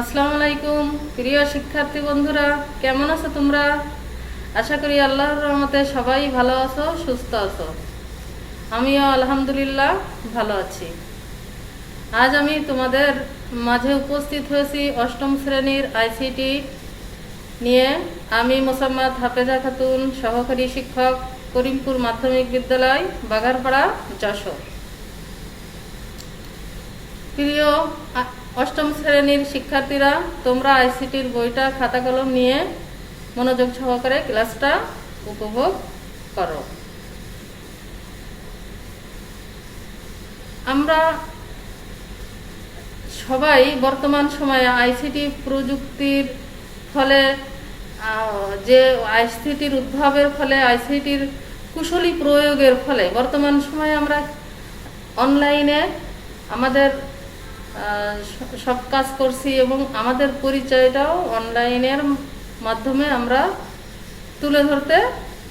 আসসালামু আলাইকুম প্রিয় শিক্ষার্থী বন্ধুরা, কেমন আছো তোমরা? আশা করি আল্লাহর রহমতে সবাই ভালো আছো, সুস্থ আছো। আমিও আলহামদুলিল্লাহ ভালো আছি। আজ আমি তোমাদের মাঝে উপস্থিত হয়েছি অষ্টম শ্রেণীর আইসিটি নিয়ে। আমি মোসাম্মদ হাফেজা খাতুন, সহকারী শিক্ষক, করিমপুর মাধ্যমিক বিদ্যালয়, বাগারপাড়া, যশোর। প্রিয় অষ্টম শ্রেণীর শিক্ষার্থীরা, তোমরা আইসিটির বইটা খাতা কলম নিয়ে মনোযোগ সহকারে ক্লাসটা উপভোগ করো। আমরা সবাই বর্তমান সময়ে আইসিটি প্রযুক্তির ফলে, যে আইসিটির উদ্ভাবের ফলে, আইসিটির কুশলী প্রয়োগের ফলে বর্তমান সময়ে আমরা অনলাইনে আমাদের সব কাজ করছি এবং আমাদের পরিচয়টাও অনলাইনের মাধ্যমে আমরা তুলে ধরতে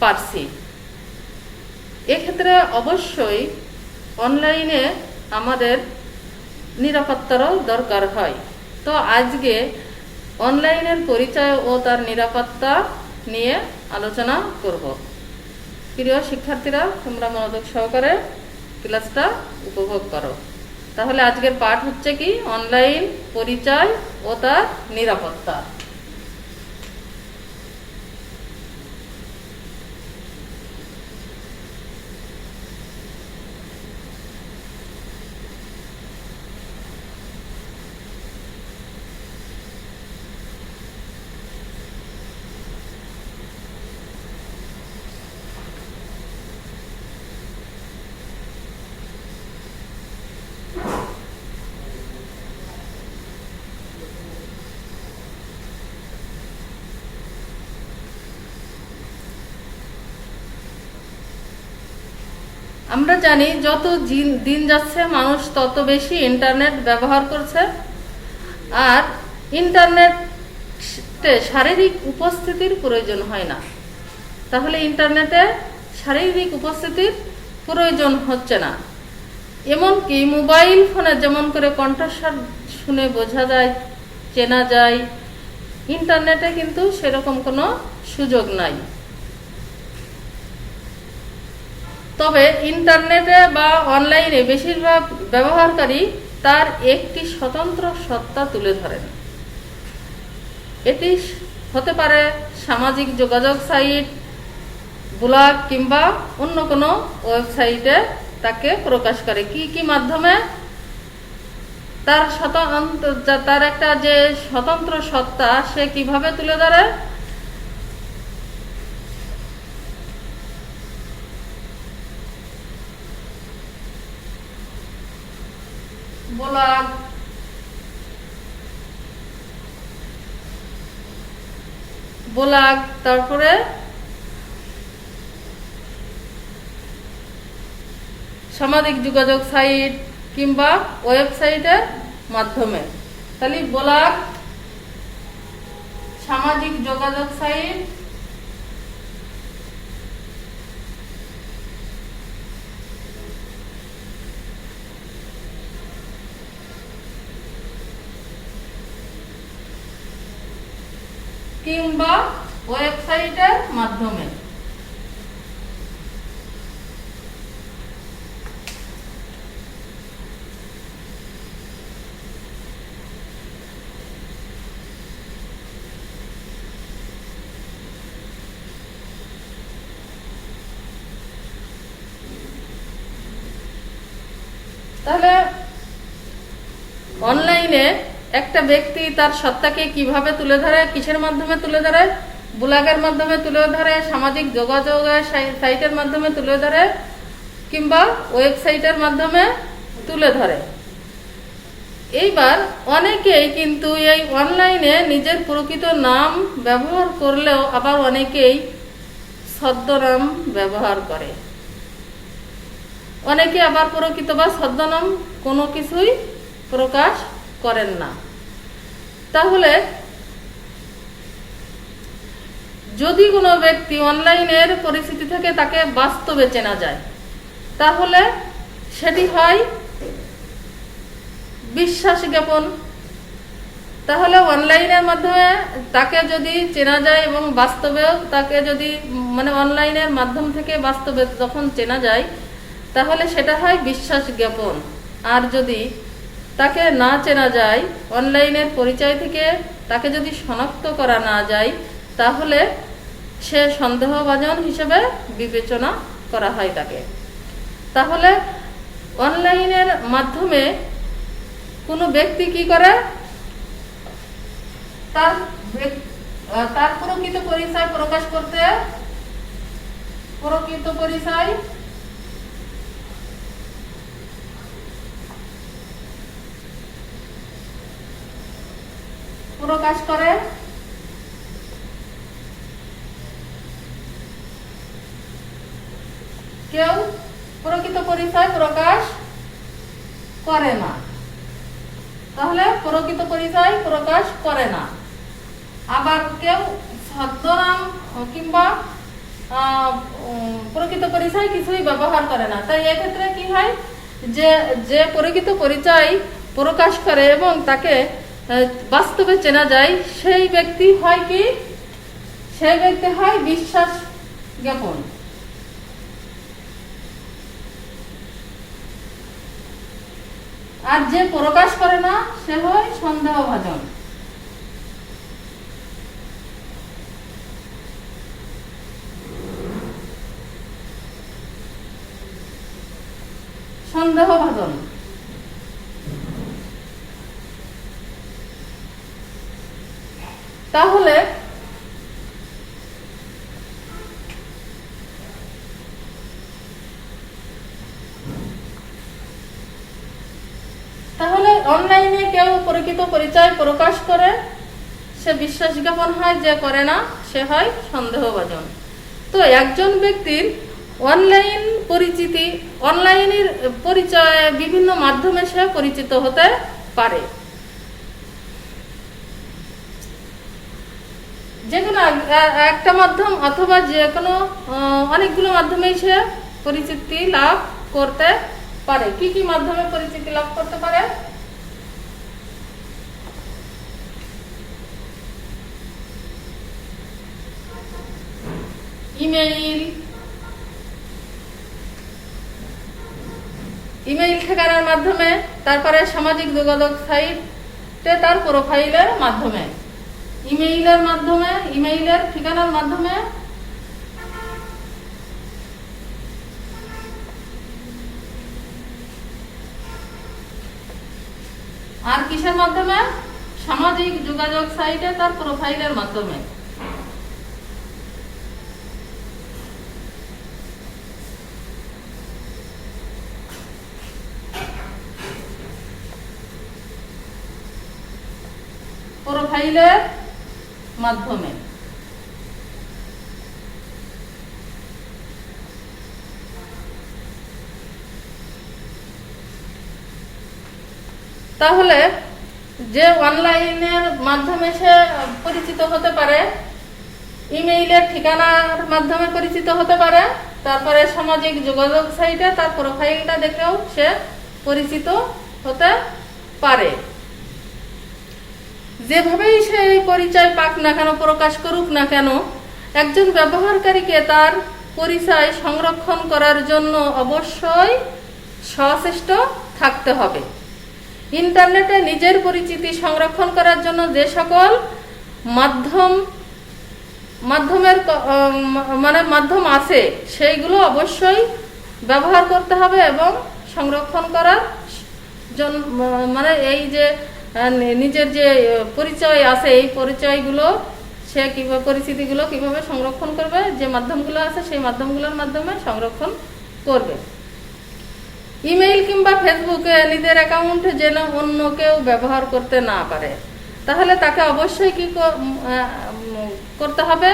পারছি। এক্ষেত্রে অবশ্যই অনলাইনে আমাদের নিরাপত্তারও দরকার হয়। তো আজকে অনলাইনের পরিচয় ও তার নিরাপত্তা নিয়ে আলোচনা করব। প্রিয় শিক্ষার্থীরা, তোমরা মনোযোগ সহকারে ক্লাসটা উপভোগ করো। তাহলে আজকের পাঠ হচ্ছে কি? অনলাইন পরিচয় ও তার নিরাপত্তা। আমরা জানি যত দিন যাচ্ছে মানুষ তত বেশি ইন্টারনেট ব্যবহার করছে, আর ইন্টারনেটে শারীরিক উপস্থিতির প্রয়োজন হয় না। তাহলে ইন্টারনেটে শারীরিক উপস্থিতির প্রয়োজন হচ্ছে না। এমনকি মোবাইল ফোনে যেমন করে কণ্ঠস্বর শুনে বোঝা যায়, চেনা যায়, ইন্টারনেটে কিন্তু সেরকম কোনো সুযোগ নাই। তবে ইন্টারনেটে বা অনলাইনে বেশিরভাগ ব্যবহারকারী তার একটি স্বতন্ত্র সত্তা তুলে ধরেন। এটি হতে পারে সামাজিক যোগাযোগ সাইট, ব্লগ কিংবা অন্য কোনো ওয়েবসাইটে তাকে প্রকাশ করে। কি মাধ্যমে? তার একটা যে স্বতন্ত্র সত্তা সে কিভাবে তুলে ধরে? ব্লগ, তারপরে সামাজিক যোগাযোগ সাইট কিংবা ওয়েবসাইটের মাধ্যমে। তাহলে ব্লগ, সামাজিক যোগাযোগ সাইট, কিংবা ওয়েবসাইটের মাধ্যমে। তাহলে অনলাইনে একটা ব্যক্তি তার সত্তাকে কিভাবে তুলে ধরে? কিসের মাধ্যমে তুলে ধরে? ব্লগের মাধ্যমে তুলে ধরে, সামাজিক যোগাযোগের সাইটের মাধ্যমে তুলে ধরে, কিংবা ওয়েবসাইটের মাধ্যমে তুলে ধরে। এইবার অনেকেই কিন্তু এই অনলাইনে নিজের প্রকৃত নাম ব্যবহার করলেও আবার অনেকেই ছদ্মনাম ব্যবহার করে। অনেকে আবার প্রকৃত বা ছদ্মনাম কোনো কিছুই প্রকাশ করেন না। তাহলে যদি কোনো ব্যক্তি অনলাইনের পরিস্থিতি থেকে তাকে বাস্তবে চেনা যায়, তাহলে সেটি হয় বিশ্বাস জ্ঞাপন। তাহলে অনলাইনের মাধ্যমে তাকে যদি চেনা যায় এবং বাস্তবেও তাকে যদি মানে অনলাইনের মাধ্যম থেকে বাস্তবে যখন চেনা যায় তাহলে সেটা হয় বিশ্বাস জ্ঞাপন। আর যদি তাকে না চেনা যায়, অনলাইনের পরিচয় থেকে তাকে যদি শনাক্ত করা না যায়, তাহলে সে সন্দেহভাজন হিসেবে বিবেচনা করা হয় তাকে। তাহলে অনলাইনের মাধ্যমে কোনো ব্যক্তি কি করে, তার প্রকৃত পরিচয় প্রকাশ করতে প্রকাশ করে, কেউ প্রকৃত পরিচয় প্রকাশ করে না। তাহলে প্রকৃত পরিচয় প্রকাশ করে না। আবার কেউ ছদ্মনাম কিংবা প্রকৃত পরিচয় কিছুই ব্যবহার করে না। তাই এক্ষেত্রে কি হয়, যে প্রকৃত পরিচয় প্রকাশ করে এবং তাকে বাস্তবে চেনা যায়, সেই ব্যক্তি হয় কি, সেই ব্যক্তি হয় বিশ্বাস জ্ঞাপন। আর যে প্রকাশ করে না সে হয় সন্দেহভাজন। সন্দেহভাজন। তাহলে অনলাইনে কেউ প্রকৃত পরিচয় প্রকাশ করে, সে বিশ্বাস জ্ঞাপন হয়, যে করে না সে হয় সন্দেহভাজন। তো একজন ব্যক্তির অনলাইনের পরিচয় বিভিন্ন মাধ্যমে সে পরিচিত হতে পারে। যে কোনো একটা মাধ্যম অথবা যে কোনো অনেকগুলো মাধ্যমেই সে পরিচিতি লাভ করতে পারে। কি কি মাধ্যমে পরিচিতি লাভ করতে পারে? ইমেইল ঠিকানার মাধ্যমে, তারপরে সামাজিক যোগাযোগ সাইটে তার প্রোফাইলের মাধ্যমে, ইমেইলের ঠিকানার মাধ্যমে, আর কিসের মাধ্যমে? সামাজিক যোগাযোগ সাইটে তার প্রোফাইলের মাধ্যমে। প্রোফাইলের মাধ্যমে। তাহলে যে অনলাইনের মাধ্যমে সে পরিচিত হতে পারে, ইমেইলের ঠিকানার মাধ্যমে পরিচিত হতে পারে, তারপরে সামাজিক যোগাযোগ সাইটে তার প্রোফাইলটা দেখেও সে পরিচিত হতে পারে। যেভাবেই সে পরিচয় পাক না কেন, প্রকাশ করুক না কেন, একজন ব্যবহারকারীকে তার পরিচয় সংরক্ষণ করার জন্য অবশ্যই সচেষ্ট থাকতে হবে। ইন্টারনেটে নিজের পরিচিতি সংরক্ষণ করার জন্য যে সকল মাধ্যম আছে সেইগুলো অবশ্যই ব্যবহার করতে হবে এবং সংরক্ষণ করার জন্য, মানে এই যে নিজের যে পরিচয় আছে এই পরিচয়গুলো সে কিভাবে, পরিচিতিগুলো কিভাবে সংরক্ষণ করবে, যে মাধ্যমগুলো আছে সেই মাধ্যমগুলোর মাধ্যমে সংরক্ষণ করবে। ইমেইল কিংবা ফেসবুকে নিজের অ্যাকাউন্ট যেন অন্য কেউ ব্যবহার করতে না পারে, তাহলে তাকে অবশ্যই কি করতে হবে,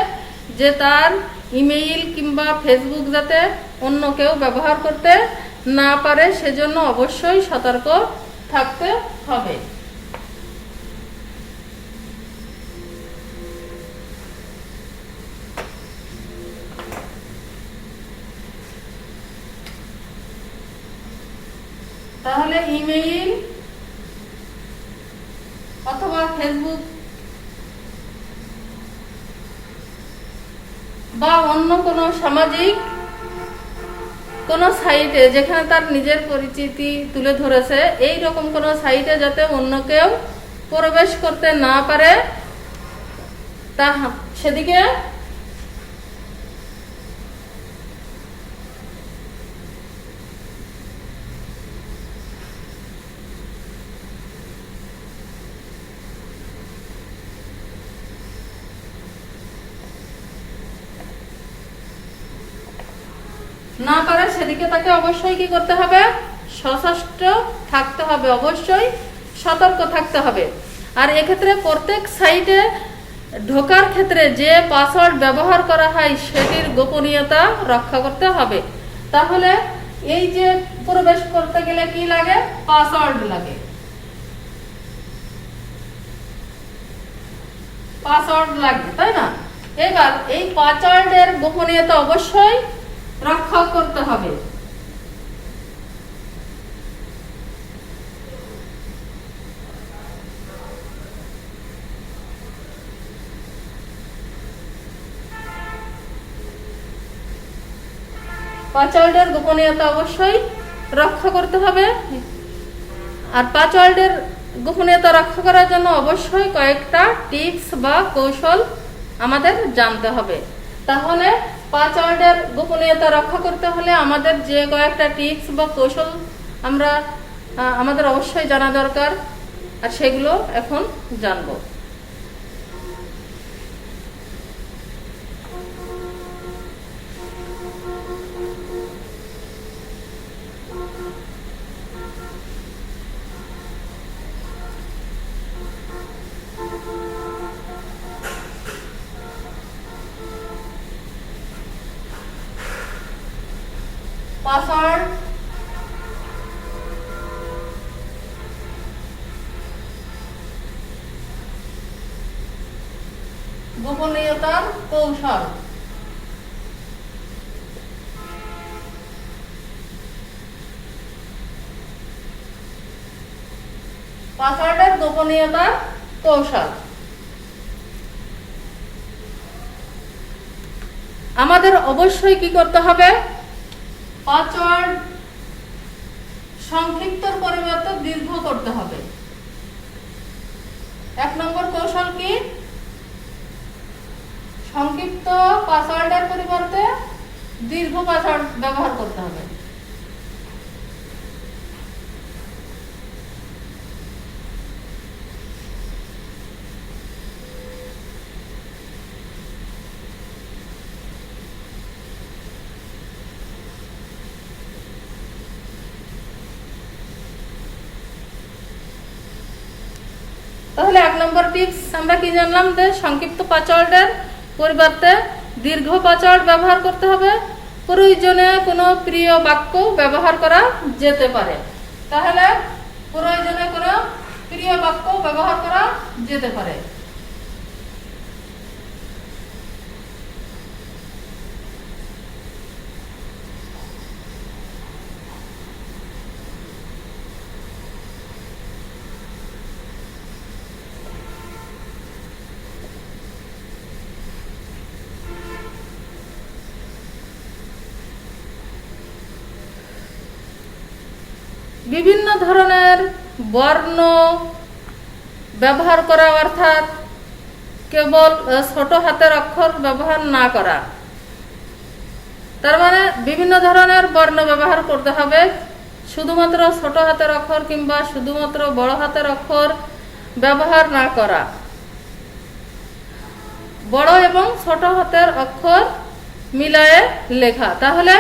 যে তার ইমেইল কিংবা ফেসবুক যাতে অন্য কেউ ব্যবহার করতে না পারে সেজন্য অবশ্যই সতর্ক থাকতে হবে। তাহলে ইমেইল অথবা ফেসবুক বা অন্য কোনো সামাজিক কোনো সাইটে যেখানে তার নিজের পরিচিতি তুলে ধরেছে, এই রকম কোনো সাইটে যাতে অন্য কেউ প্রবেশ করতে না পারে তা সেদিকে না পারে সেদিকে তাকে অবশ্যই কি করতে হবে, সচেষ্ট থাকতে হবে, অবশ্যই সতর্ক থাকতে হবে। আর এক্ষেত্রে প্রত্যেক সাইটে ঢোকার ক্ষেত্রে যে পাসওয়ার্ড ব্যবহার করা হয় সেটির গোপনীয়তা রক্ষা করতে হবে। তাহলে এই যে প্রবেশ করতে গেলে কি লাগে, পাসওয়ার্ড লাগে, পাসওয়ার্ড লাগে, তাই না? এবার এই পাসওয়ার্ডের গোপনীয়তা অবশ্যই রক্ষা করতে হবে। পাসওয়ার্ডের গোপনীয়তা অবশ্যই রক্ষা করতে হবে। আর পাসওয়ার্ডের গোপনীয়তা রক্ষা করার জন্য অবশ্যই কয়েকটা টিপস বা কৌশল আমাদের জানতে হবে। তাহলে পাসওয়ার্ডের গোপনীয়তা রক্ষা করতে হলে আমাদের যে কয়েকটা টিপস বা কৌশল আমাদের অবশ্যই জানা দরকার, আর সেগুলো এখন জানবো। পাসওয়ার্ড গোপনীয়তার কৌশল। পাসওয়ার্ডের গোপনীয়তার কৌশল আমাদের অবশ্যই কি করতে হবে, পাসওয়ার্ড সংক্ষিপ্তর পরিবর্তে দীর্ঘ করতে হবে। 1 নম্বর কৌশল কি, সংক্ষিপ্ত পাসওয়ার্ডের পরিবর্তে দীর্ঘ পাসওয়ার্ড ব্যবহার করতে হবে। তাহলে 1 নম্বর টিপস আমরা কি জানলাম, যে সংক্ষিপ্ত পাসওয়ার্ডের পরিবর্তে দীর্ঘ পাসওয়ার্ড ব্যবহার করতে হবে। প্রয়োজনে কোনো প্রিয় বাক্য ব্যবহার করা যেতে পারে। তাহলে প্রয়োজনে কোনো প্রিয় বাক্য ব্যবহার করা যেতে পারে। বিভিন্ন ধরনের বর্ণ ব্যবহার করা, অর্থাৎ কেবল ছোট হাতের অক্ষর ব্যবহার না করা। তার মানে বিভিন্ন ধরনের বর্ণ ব্যবহার করতে হবে, শুধুমাত্র ছোট হাতের অক্ষর কিংবা শুধুমাত্র বড় হাতের অক্ষর ব্যবহার না করা। বড় এবং ছোট হাতের অক্ষর মিলায়ে লেখা। তাহলে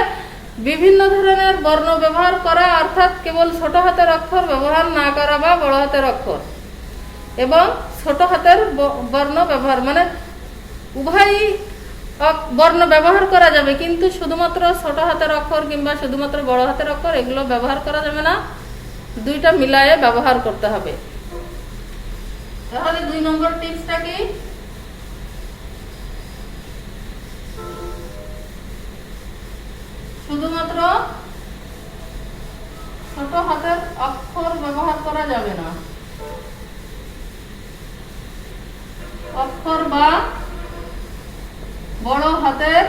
বিভিন্ন ধরনের বর্ণ ব্যবহার করা, অর্থাৎ কেবল ছোট হাতের অক্ষর ব্যবহার না করা বা বড় হাতের অক্ষর এবং ছোট হাতের বর্ণ ব্যবহার, মানে উভয়ই বর্ণ ব্যবহার করা যাবে, কিন্তু শুধুমাত্র ছোট হাতের অক্ষর কিংবা শুধুমাত্র বড় হাতের অক্ষর এগুলো ব্যবহার করা যাবে না, দুইটা মিলায়ে ব্যবহার করতে হবে। তাহলে 2 নম্বর টিপসটা কি, শুধুমাত্র ছোট হাতের অক্ষর ব্যবহার করা যাবে না। অক্ষর বা বড় হাতের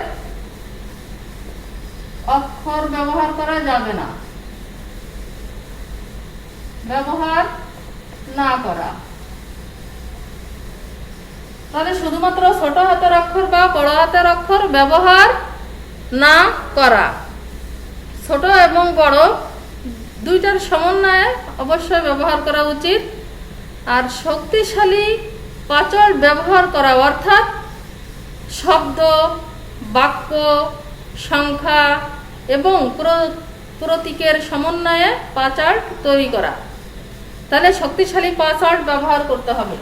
অক্ষর ব্যবহার করা যাবে না, ব্যবহার না করা। তাহলে শুধুমাত্র ছোট হাতের অক্ষর বা বড় হাতের অক্ষর ব্যবহার না করা। ছোট এবং বড় দুইটার সমন্বয়ে অবশ্যই ব্যবহার করা উচিত। আর শক্তিশালী পাঁচড় ব্যবহার করা অর্থাৎ শব্দ, বাক্য, সংখ্যা এবং প্রতীকের সমন্বয়ে পাঁচড় তৈরি করা। তাহলে শক্তিশালী পাঁচড় ব্যবহার করতে হবে।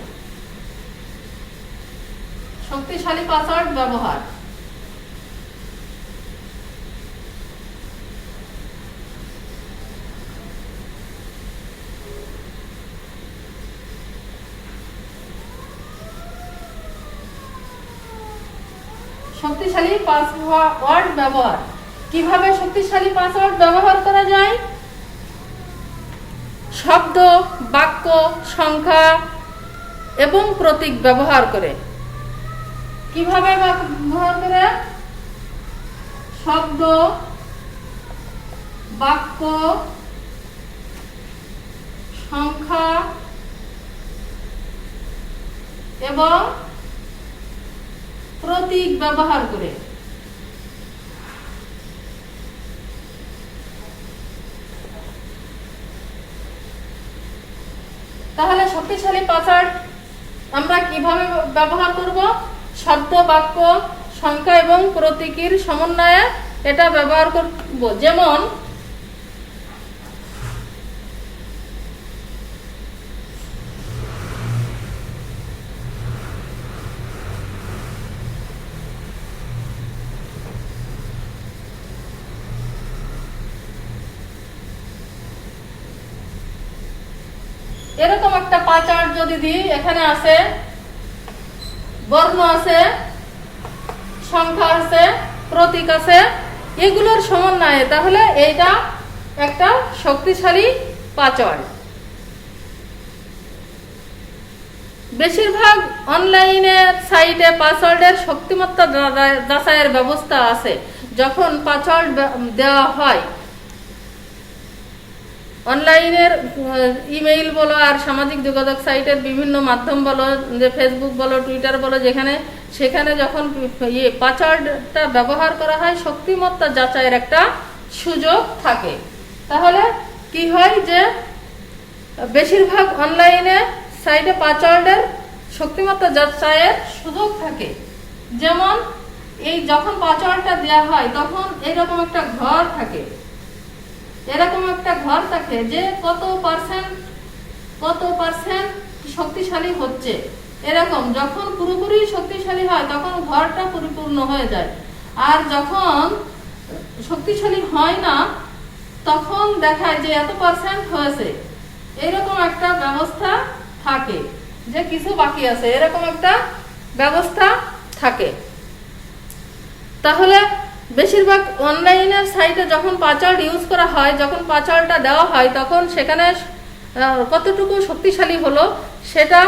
শক্তিশালী পাঁচড় ব্যবহার। শক্তিশালী পাসওয়ার্ড ব্যবহার। কিভাবে শক্তিশালী পাসওয়ার্ড ব্যবহার করা যায়? শব্দ, বাক্য, সংখ্যা এবং প্রতীক ব্যবহার করে। কিভাবে ব্যবহার করে? শব্দ, বাক্য, সংখ্যা এবং প্রতীক ব্যবহার করে। তাহলে শক্তিশালী পাসওয়ার্ড আমরা কিভাবে ব্যবহার করব? শব্দ, বাক্য, সংখ্যা এবং প্রতীকের সমন্বয়ে এটা ব্যবহার করব। যেমন এরকম একটা পাঁচড় যদি দিই, এখানে আছে বর্ণ আছে, সংখ্যা আছে, প্রতীক আছে, এগুলোর সমন্বয়ে, তাহলে এইটা একটা শক্তিশালী পাঁচড়। বেশিরভাগ অনলাইনে সাইটে পাসওয়ার্ডের শক্তিমত্তা যাচাইয়ের ব্যবস্থা আছে। যখন পাসওয়ার্ড দেওয়া হয় অনলাইনের ইমেইল বলো আর সামাজিক যোগাযোগ সাইটের বিভিন্ন মাধ্যম বলো, যে ফেসবুক বলো, টুইটার বলো, সেখানে যখন পাসওয়ার্ডটা ব্যবহার করা হয় শক্তিমত্তা যাচাইয়ের একটা সুযোগ থাকে। তাহলে কি হয় যে বেশিরভাগ অনলাইনে সাইটে পাসওয়ার্ডের শক্তিমত্তা যাচাইয়ের সুযোগ থাকে। যেমন এই যখন পাসওয়ার্ডটা দেওয়া হয় তখন এরকম একটা ঘর থাকে, যে কত পার্সেন্ট শক্তিশালী হচ্ছে। এরকম যখন পুরোপুরি শক্তিশালী হয় তখন ঘরটা পরিপূর্ণ হয়ে যায়, আর যখন শক্তিশালী হয় না তখন দেখায় যে এত পার্সেন্ট হয়েছে। এরকম একটা ব্যবস্থা থাকে, যে কিছু বাকি আছে, এরকম একটা ব্যবস্থা থাকে। তাহলে বেশিরভাগ অনলাইনের সাইটে যখন পাসওয়ার্ড ইউজ করা হয়, যখন পাসওয়ার্ডটা দেওয়া হয় তখন সেখানে কতটুকু শক্তিশালী হলো সেটা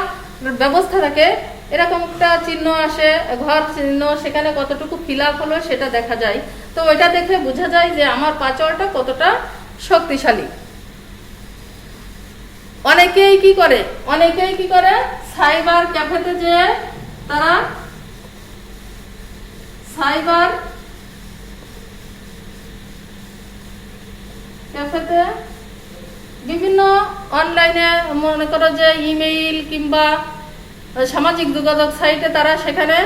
ব্যবস্থা থাকে। এরকম একটা চিহ্ন আসে, ঘর চিহ্ন, সেখানে কতটুকু ফিল আপ হলো সেটা দেখা যায়। তো ওইটা দেখে বোঝা যায় যে আমার পাসওয়ার্ডটা কতটা শক্তিশালী। অনেকেই কি করে সাইবার ক্যাফেতে যেয়ে তারা সাইবার ক্যাফেতে বিভিন্ন অনলাইনে মনে করো যে ইমেইল কিংবা সামাজিক যোগাযোগ সাইটে তারা সেখানে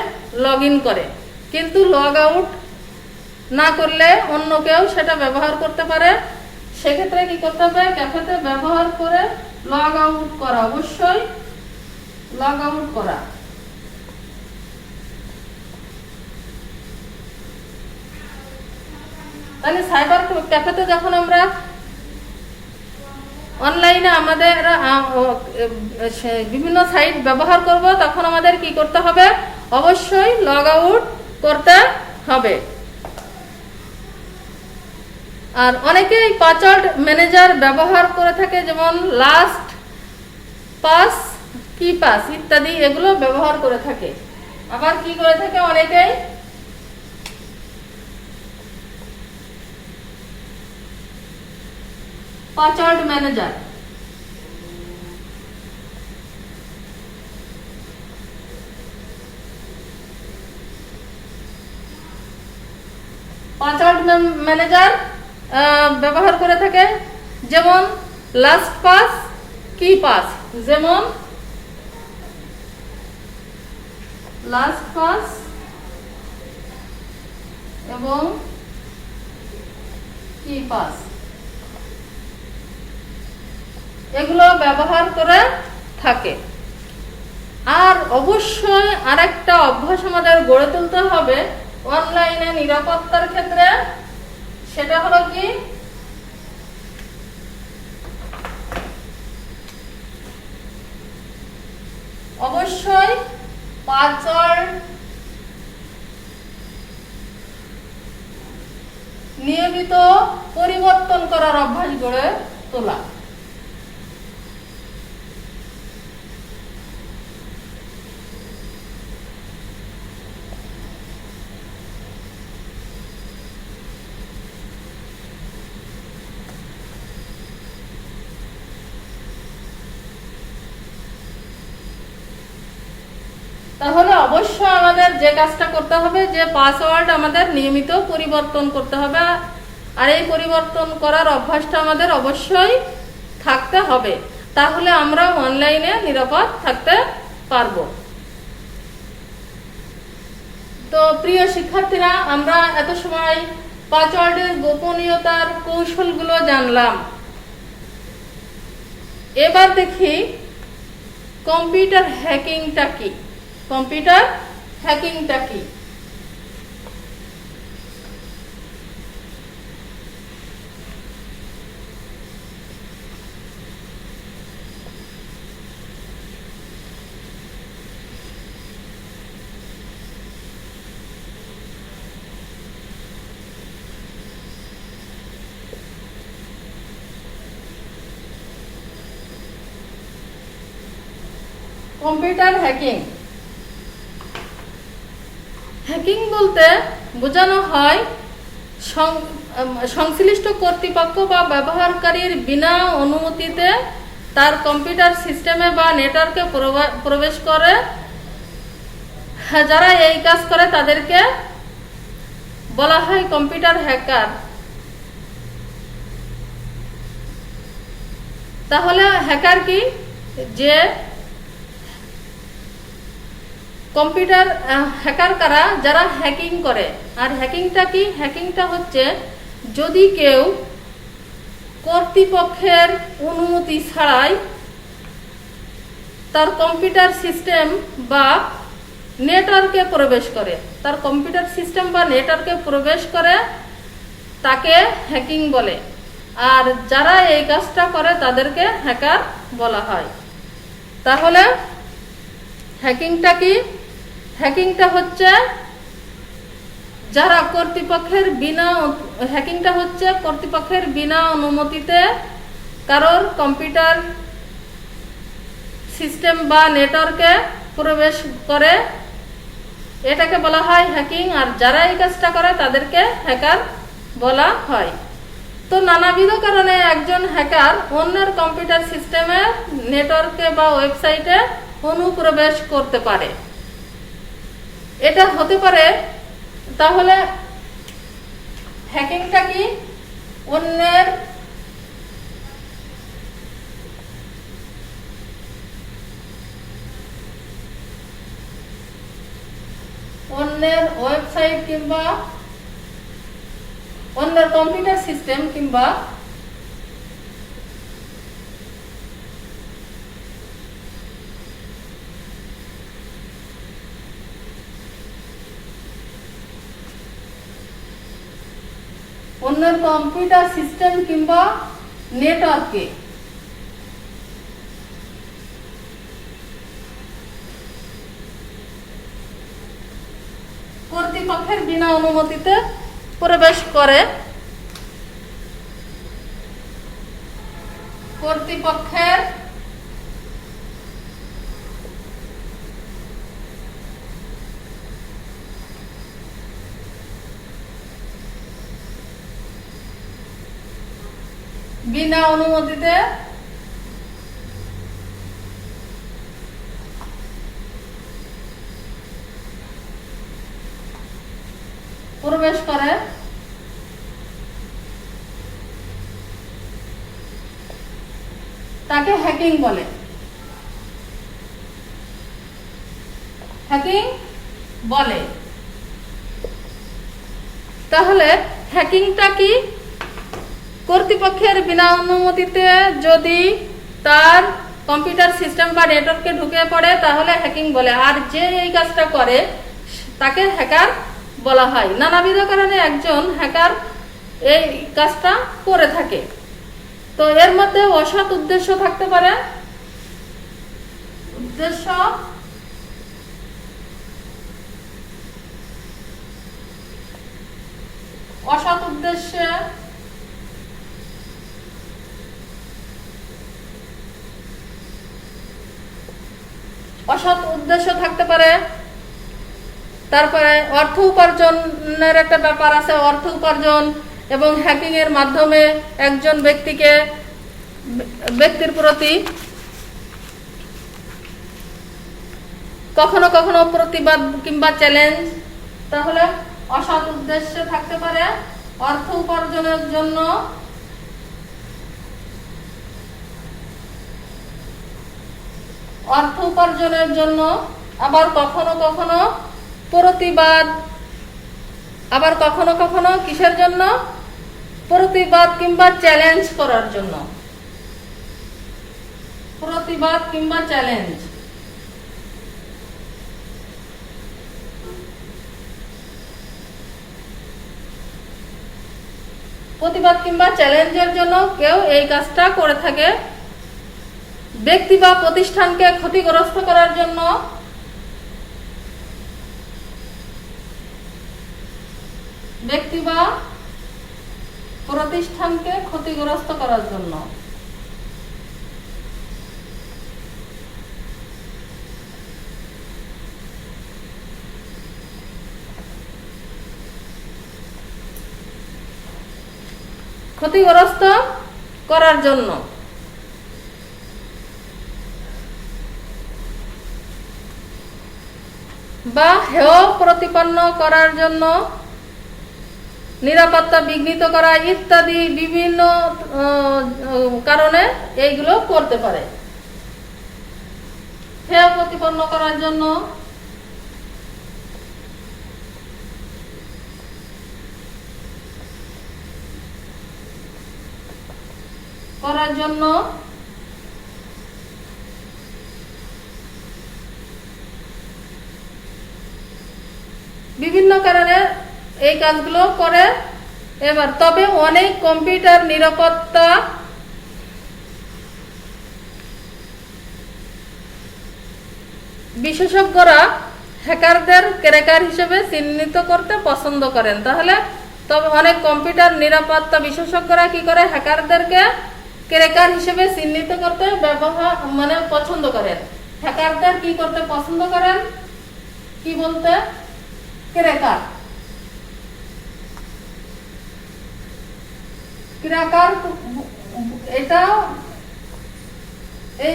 লগ ইন করে, কিন্তু লগ আউট না করলে অন্য কেউ সেটা ব্যবহার করতে পারে। সেক্ষেত্রে কি করতে হবে? ক্যাফেতে ব্যবহার করে লগ আউট করা, অবশ্যই লগ আউট করা। তাহলে সাইবার ক্যাফেতে যখন আমরা অনলাইনে আমাদের বিভিন্ন সাইট ব্যবহার করব তখন আমাদের কি করতে হবে? অবশ্যই লগ আউট করতে হবে। আর অনেকেই পাসওয়ার্ড ম্যানেজার ব্যবহার করে থাকে, যেমন লাস্ট পাস কি পাস ইত্যাদি এগুলো ব্যবহার করে থাকে। আবার কি করে থাকে অনেকেই পাসওয়ার্ড ম্যানেজার, ব্যবহার করে থাকে। যেমন লাস্ট পাস, কি পাস, যেমন লাস্ট পাস এবং কি পাস এগুলো ব্যবহার করে থাকে। আর অবশ্যই আরেকটা অভ্যাস আমাদের গড়ে তুলতে হবে অনলাইনে নিরাপত্তার ক্ষেত্রে, সেটা হলো কি অবশ্যই পাসওয়ার্ড নিয়মিত পরিবর্তন করার অভ্যাস গড়ে তোলা। তাহলে অবশ্যই আমাদের যে কাজটা করতে হবে যে পাসওয়ার্ড আমাদের নিয়মিত পরিবর্তন করতে হবে, আর এই পরিবর্তন করার অভ্যাসটা আমাদের অবশ্যই থাকতে হবে, তাহলে আমরা অনলাইনে নিরাপদ থাকতে পারবো। তো প্রিয় শিক্ষার্থীরা, আমরা এত সময় পাসওয়ার্ডের গোপনীয়তার কৌশলগুলো জানলাম। এবার দেখি কম্পিউটার হ্যাকিংটা কি। কম্পিউটার হ্যাকিংটা কি? কম্পিউটার হ্যাকিং, হ্যাকিং বলতে বোঝানো হয় সংশ্লিষ্ট কর্তৃপক্ষ বা ব্যবহারকারীর বিনা অনুমতিতে তার কম্পিউটার সিস্টেমে বা নেটওয়ার্কে প্রবেশ করে। যারা এই কাজ করে তাদেরকে বলা হয় কম্পিউটার হ্যাকার। তাহলে হ্যাকার কি? যে কম্পিউটার হ্যাকার কারা? যারা হ্যাকিং করে। আর হ্যাকিংটা কি? হ্যাকিংটা হচ্ছে যদি কেউ কর্তৃপক্ষের অনুমতি ছাড়াই তার কম্পিউটার সিস্টেম বা নেটওয়ার্কে প্রবেশ করে, তার কম্পিউটার সিস্টেম বা নেটওয়ার্কে প্রবেশ করে, তাকে হ্যাকিং বলে। আর যারা এই কাজটা করে তাদেরকে হ্যাকার বলা হয়। তাহলে হ্যাকিংটা কি? হ্যাকিংটা হচ্ছে যারা কর্তৃপক্ষের বিনা অনুমতিতে কারোর কম্পিউটার সিস্টেম বা নেটওয়ার্কে প্রবেশ করে, এটাকে বলা হয় হ্যাকিং। আর যারা এই কাজটা করে তাদেরকে হ্যাকার বলা হয়। তো নানাবিধ কারণে একজন হ্যাকার অন্যের কম্পিউটার সিস্টেমে, নেটওয়ার্কে বা ওয়েবসাইটে অনুপ্রবেশ করতে পারে। এটা হতে পারে। তাহলে হ্যাকিংটা কি? অন্যের ওয়েবসাইট কিংবা অন্যের কম্পিউটার সিস্টেম কিংবা অন্যের কম্পিউটার সিস্টেম কিংবা নেটওয়ার্কে কর্তৃপক্ষের বিনা অনুমতিতে প্রবেশ করে। কর্তৃপক্ষের বিনা অনুমতিতে প্রবেশ করে তাকে হ্যাকিং বলে। হ্যাকিং বলে। তাহলে হ্যাকিংটা কি? কর্তৃপক্ষের বিনা অনুমতিতে যদি তার কম্পিউটার সিস্টেম বা নেটওয়ার্কে ঢুকে পড়ে তাহলে হ্যাকিং বলে। আর যে এই কাজটা করে তাকে হ্যাকার বলা হয়। নানাবিধ কারণে একজন হ্যাকার এই কাজটা করে থাকে। তো এর মধ্যে অসৎ উদ্দেশ্য থাকতে পারে। উদ্দেশ্য অসৎ উদ্দেশ্যে থাকতে পারে। তারপরে অর্থ উপার্জনের একটা ব্যাপার আছে। অর্থ উপার্জন এবং হ্যাকিং এর মাধ্যমে একজন ব্যক্তির প্রতি কখনো কখনো প্রতিবাদ কিংবা চ্যালেঞ্জ। তাহলে অসৎ উদ্দেশ্যে থাকতে পারে অর্থ উপার্জনের জন্য, আবার কখনো কখনো প্রতিবাদ, আবার কখনো কখনো কিসের জন্য? প্রতিবাদ কিংবা চ্যালেঞ্জ করার জন্য। প্রতিবাদ কিংবা চ্যালেঞ্জ। প্রতিবাদ কিংবা চ্যালেঞ্জের জন্য কেউ এই কাজটা করে থাকে। ব্যক্তি বা প্রতিষ্ঠানকে ক্ষতিগ্রস্ত করার জন্য, ব্যক্তি বা প্রতিষ্ঠানকে ক্ষতিগ্রস্ত করার জন্য। ক্ষতিগ্রস্ত করার জন্য বা হেয় প্রতিপন্ন করার জন্য, নিরাপত্তা বিঘ্নিত করা ইত্যাদি বিভিন্ন কারণে এইগুলো করতে পারে। হেয় প্রতিপন্ন করার জন্য, বিভিন্ন কারণে এই কাজগুলো করে। এবার তবে অনেক কম্পিউটার নিরাপত্তা বিশেষজ্ঞরা হ্যাকারদের ক্র্যাকার হিসেবে চিহ্নিত করতে পছন্দ করেন। তাহলে তবে অনেক কম্পিউটার নিরাপত্তা বিশেষজ্ঞরা কি করে? হ্যাকারদেরকে ক্র্যাকার হিসেবে চিহ্নিত করতে পছন্দ করেন। হ্যাকারদের কি করতে পছন্দ করেন? কি বলতে? ক্র্যাকার। ক্র্যাকার এটা এই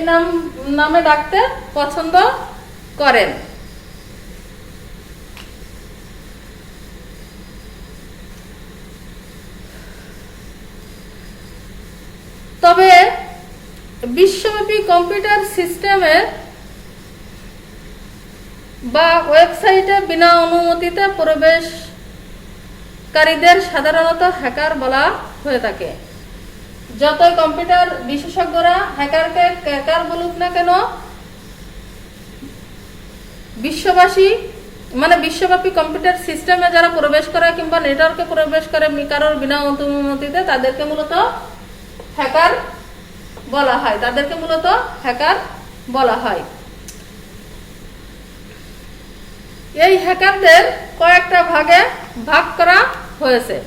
নামে ডাকতে পছন্দ করেন। তবে বিশ্বব্যাপী কম্পিউটার সিস্টেমে বা ওয়েবসাইটে বিনা অনুমতিতে প্রবেশকারীদের সাধারণত হ্যাকার বলা হয়ে থাকে। যতই কম্পিউটার বিশেষজ্ঞরা হ্যাকারকে ক্র্যাকার বলুক না কেন, বিশ্বব্যাপী কম্পিউটার সিস্টেমে যারা প্রবেশ করে কিংবা নেটওয়ার্কে প্রবেশ করে কারোর বিনা অনুমতিতে তাদেরকে মূলত হ্যাকার বলা হয়। এই হ্যাকারদের কয়েকটা ভাগে ভাগ করা হয়েছে।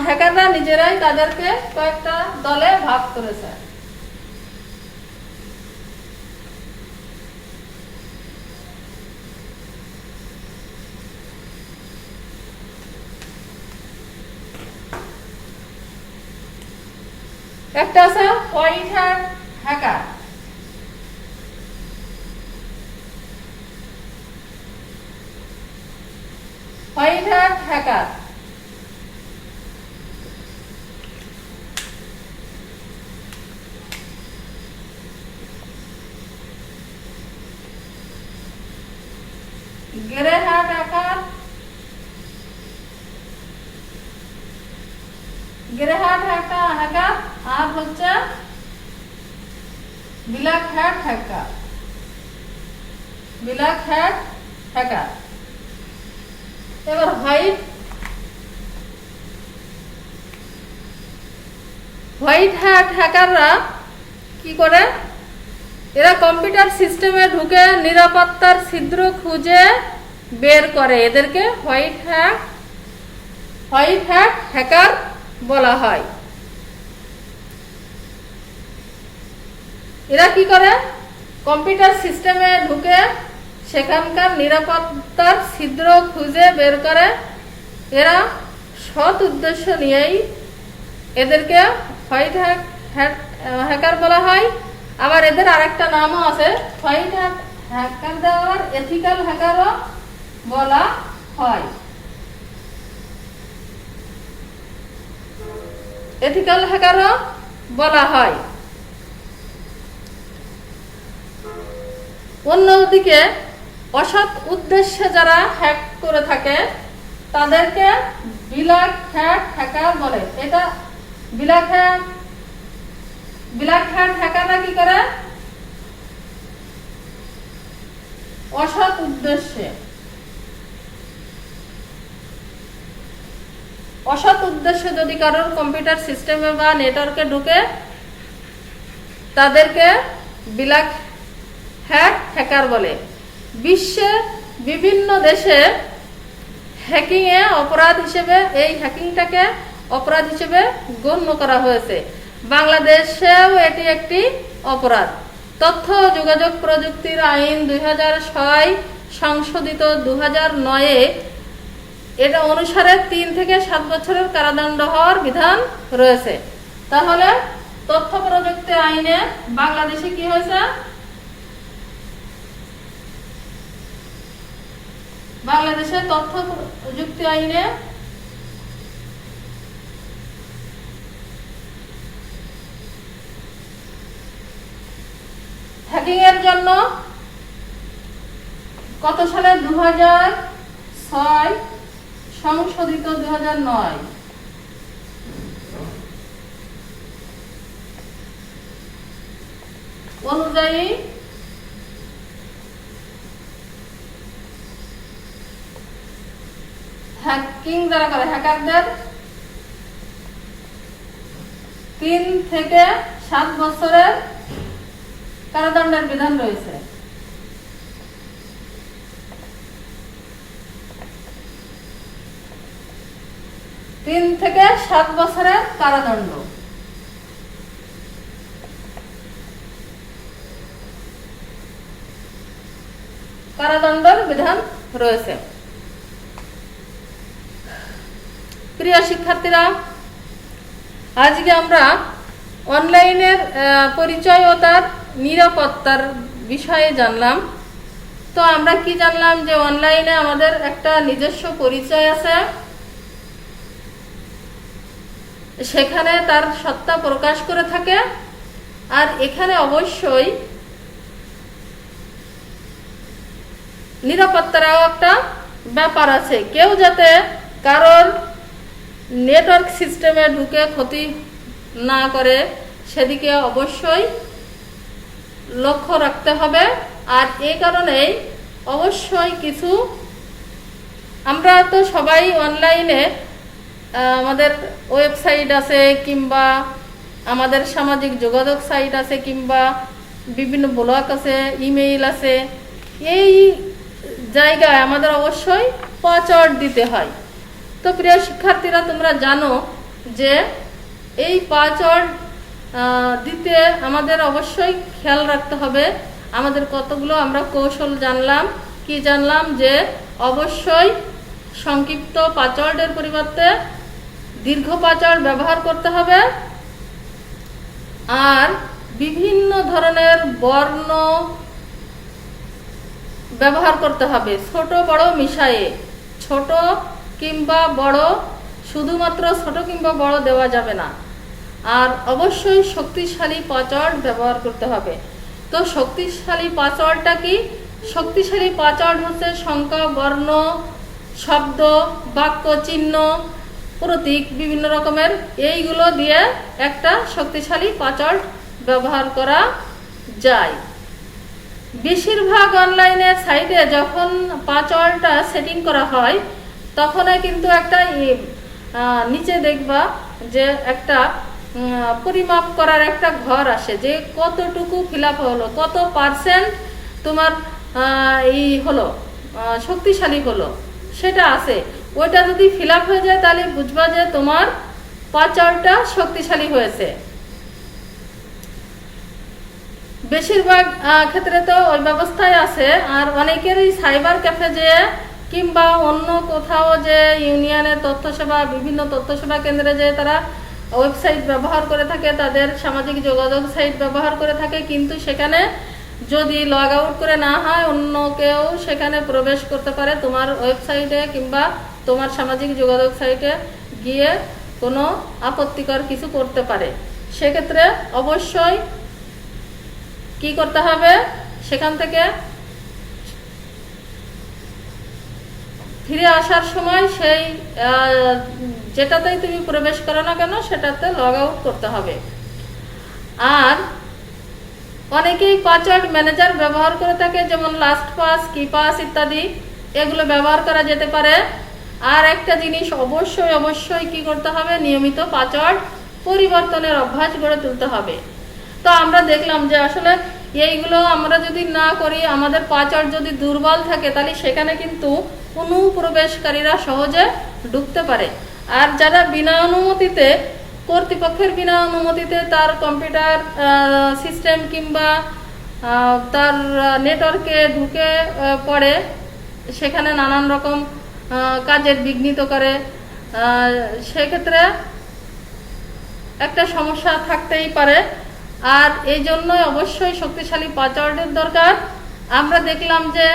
হ্যাকাররা নিজেরাই তাদেরকে কয়েকটা দলে ভাগ করেছে। একটা আছে white hat hacker. White hat hacker grey hat hacker, grey hat hacker আর হচ্ছে black hat hacker. Black hat hacker. এবার হোয়াইট হ্যাট হ্যাকাররা কি করে? এরা কম্পিউটার সিস্টেমে ঢুকে নিরাপত্তার ছিদ্র খুঁজে বের করে। এদেরকে হোয়াইট হ্যাট হ্যাকার বলা হয়। এরা কি করে? কম্পিউটার সিস্টেমে ঢুকে সেখানকার নিরাপত্তার ছিদ্র খুঁজে বের করে। এরা সৎ উদ্দেশ্য নিয়েই এদেরকে হোয়াইট হ্যাকার বলা হয়। আবার এদের আরেকটা নামও আছে, হোয়াইট হ্যাকার দেওয়ার এথিক্যাল হ্যাকারও বলা হয়। এথিক্যাল হ্যাকারও বলা হয়। অন্যদিকে অসৎ উদ্দেশ্যে যারা হ্যাক করে থাকে তাদেরকে ব্ল্যাক হ্যাট হ্যাকার বলে। এটা ব্ল্যাক হ্যাট হ্যাকাররা কি করে? অসৎ উদ্দেশ্যে যদি কারোর কম্পিউটার সিস্টেমে বা নেটওয়ার্কে ঢুকে তাদেরকে ব্ল্যাক হ্যাট হ্যাকার বলে। বিশ্বের বিভিন্ন দেশে এই হ্যাকিংটাকে অপরাধ হিসেবে গণ্য করা হয়েছে। বাংলাদেশেও এটি একটি অপরাধ। তথ্য যোগাযোগ প্রযুক্তির আইন 2006 সংশোধিত 2009 এটা অনুসারে 3 থেকে 7 বছরের কারাদণ্ড হওয়ার বিধান রয়েছে। তাহলে তথ্য প্রযুক্তি আইনে বাংলাদেশে কি হয়েছে? বাংলাদেশের তথ্য প্রযুক্তি আইনে হ্যাকিং এর জন্য কত সালে? 2006 সংশোধিত 2009 অনুযায়ী হ্যাকিং যারা করে হ্যাকারদের 3 থেকে 7 বছরের কারাদণ্ডের বিধান রয়েছে। 3 থেকে 7 বছরের কারাদণ্ড। কারাদণ্ডের বিধান রয়েছে। প্রিয় শিক্ষার্থীরা, আজকে আমরা অনলাইনের পরিচয় ও তার নিরাপত্তার বিষয়ে জানলাম। তো আমরা কি জানলাম? যে অনলাইনে আমাদের একটা নিজস্ব পরিচয় আছে, সেখানে তার সত্তা প্রকাশ করে থাকে। আর এখানে অবশ্যই নিরাপত্তারও একটা ব্যাপার আছে। কেউ যাতে কারোর নেটওয়ার্ক সিস্টেমে ঢুকে ক্ষতি না করে সেদিকে অবশ্যই লক্ষ্য রাখতে হবে। আর এই কারণেই অবশ্যই কিছু আমরা তো সবাই অনলাইনে আমাদের ওয়েবসাইট আছে, কিংবা আমাদের সামাজিক যোগাযোগ সাইট আছে, কিংবা বিভিন্ন ব্লগ আছে, ইমেইল আছে। এই জায়গায় আমাদের অবশ্যই পাসওয়ার্ড দিতে হয়। তো প্রিয় শিক্ষার্থীরা, তোমরা জানো যে এই পাসওয়ার্ড দিতে আমাদের অবশ্যই খেয়াল রাখতে হবে। আমাদের কতগুলো আমরা কৌশল জানলাম। কি জানলাম? যে অবশ্যই সংক্ষিপ্ত পাসওয়ার্ডের পরিবর্তে দীর্ঘ পাসওয়ার্ড ব্যবহার করতে হবে। আর বিভিন্ন ধরনের বর্ণ ব্যবহার করতে হবে, ছোট বড় মিশায়ে। ছোট কিংবা বড়, শুধুমাত্র ছোট কিংবা বড় দেওয়া যাবে না। আর অবশ্যই শক্তিশালী পাঁচওয়ার্ড ব্যবহার করতে হবে। তো শক্তিশালী পাঁচওয়ার্ডটা কি? শক্তিশালী পাঁচওয়ার্ড হচ্ছে সংখ্যা, বর্ণ, শব্দ, বাক্য, চিহ্ন, প্রতীক, বিভিন্ন রকমের, এইগুলো দিয়ে একটা শক্তিশালী পাঁচওয়ার্ড ব্যবহার করা যায়। বেশিরভাগ অনলাইনের সাইটে যখন পাঁচওয়ার্ডটা সেটিং করা হয় তখনই কিন্তু একটা নিচে দেখবা যে একটা পরিমাপ করার একটা ঘর আসে, যে কতটুকু ফিল আপ হলো, কত পার্সেন্ট তোমার হলো, শক্তিশালী হলো, সেটা আছে। ওইটা যদি ফিল আপ হয়ে যায় তাহলে বুঝবা যে তোমার পাঁচওয়ার্ডটা শক্তিশালী হয়েছে। বেশিরভাগ ক্ষেত্রে তো ওই ব্যবস্থায় আছে। আর অনেকেরই সাইবার ক্যাফে যে কিংবা অন্য কোথাও যে ইউনিয়নের তথ্য সেবা, বিভিন্ন তথ্য সেবা কেন্দ্রে যে তারা ওয়েবসাইট ব্যবহার করে থাকে, তাদের সামাজিক যোগাযোগ সাইট ব্যবহার করে থাকে, কিন্তু সেখানে যদি লগ আউট করে না হয় অন্য কেউ সেখানে প্রবেশ করতে পারে তোমার ওয়েবসাইটে কিংবা তোমার সামাজিক যোগাযোগ সাইটে গিয়ে কোনো আপত্তিকর কিছু করতে পারে। সেক্ষেত্রে অবশ্যই কি করতে হবে, সেখান থেকে ফিরে আসার সময় সেই যেটাতেই তুমি প্রবেশ করো না কেন সেটাতে লগ আউট করতে হবে। আর অনেকেই পাসওয়ার্ড ম্যানেজার ব্যবহার করে থাকে, যেমন লাস্ট পাস, কি পাস ইত্যাদি, এগুলো ব্যবহার করা যেতে পারে। আর একটা জিনিস অবশ্যই অবশ্যই কি করতে হবে, নিয়মিত পাসওয়ার্ড পরিবর্তনের অভ্যাস গড়ে তুলতে হবে। তো আমরা দেখলাম যে আসলে এইগুলো আমরা যদি না করি, আমাদের পাসওয়ার্ড যদি দুর্বল থাকে তাহলে সেখানে কিন্তু অনুপ্রবেশকারীরা সহজে ঢুকতে পারে। আর যারা বিনা অনুমতিতে, কর্তৃপক্ষের বিনা অনুমতিতে তার কম্পিউটার সিস্টেম কিংবা তার নেটওয়ার্কে ঢুকে পড়ে, সেখানে নানান রকম কাজের বিঘ্নিত করে, সেক্ষেত্রে একটা সমস্যা থাকতেই পারে। আর এই জন্য অবশ্যই শক্তিশালী পাসওয়ার্ডের দরকার। আমরা দেখলাম যে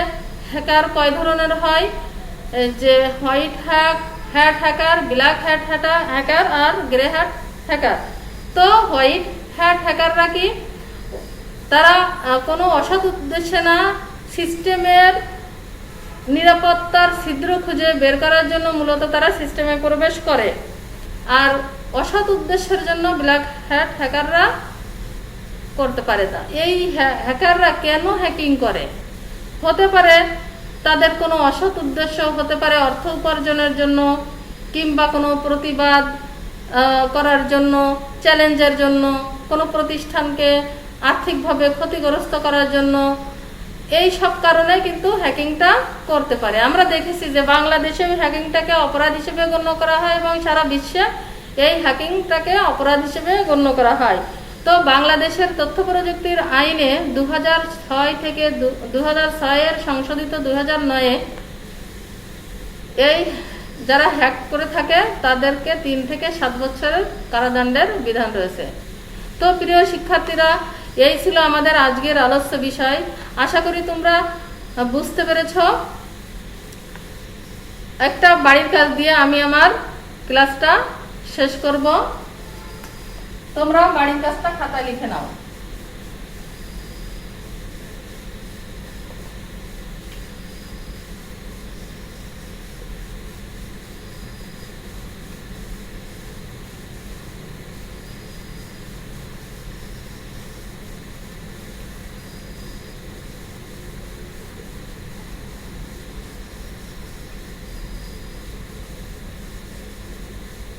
হ্যাকার কয় ধরনের হয়, যে white hat hacker, black hacker আর গ্রে হ্যাট হ্যাকার। তো হোয়াইট হ্যাট হ্যাকাররা কি, তারা কোনো অসৎ উদ্দেশ্যে না, সিস্টেমের নিরাপত্তার ছিদ্র খুঁজে বের করার জন্য মূলত তারা সিস্টেমে প্রবেশ করে। আর অসৎ উদ্দেশ্যের জন্য ব্ল্যাক হ্যাট হ্যাকাররা করতে পারে। তা এই হ্যাকাররা কেন হ্যাকিং করে? হতে পারে তাদের কোনো অসৎ উদ্দেশ্য, হতে পারে অর্থ উপার্জনের জন্য কিংবা কোনো প্রতিবাদ করার জন্য, চ্যালেঞ্জের জন্য, কোনো প্রতিষ্ঠানকে আর্থিকভাবে ক্ষতিগ্রস্ত করার জন্য। এই সব কারণে কিন্তু হ্যাকিংটা করতে পারে। আমরা দেখেছি যে বাংলাদেশেও হ্যাকিংটাকে অপরাধ হিসেবে গণ্য করা হয় এবং সারা বিশ্বে এই হ্যাকিংটাকে অপরাধ হিসেবে গণ্য করা হয়। তো বাংলাদেশের তথ্য প্রযুক্তির আইনে 2006 থেকে 2006 সংশোধিত 2009 এই যারা হ্যাক করে থাকে তাদেরকে 3 থেকে 7 বছরের কারাদণ্ডের বিধান রয়েছে। তো প্রিয় শিক্ষার্থীরা, এই ছিল আমাদের আজকের আলোচ্য বিষয়। আশা করি তোমরা বুঝতে পেরেছ। একটা বাড়ির কাজ দিয়ে আমি আমার ক্লাসটা শেষ করব। তোমরা বাড়ির কাজটা খাতায় লিখে নাও।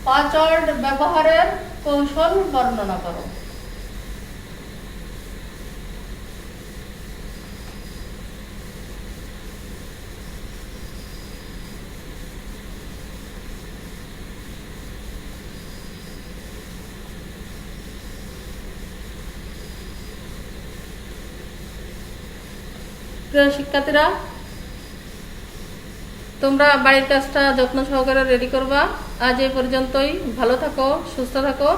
পাসওয়ার্ড ব্যবহারের কৌশল বর্ণনা করো। প্রিয় শিক্ষার্থীরা, তোমরা বাড়ির কাজটা যত্ন সহকারে রেডি করবা। আজ এই পর্যন্তই। ভালো থাকো, সুস্থ থাকো।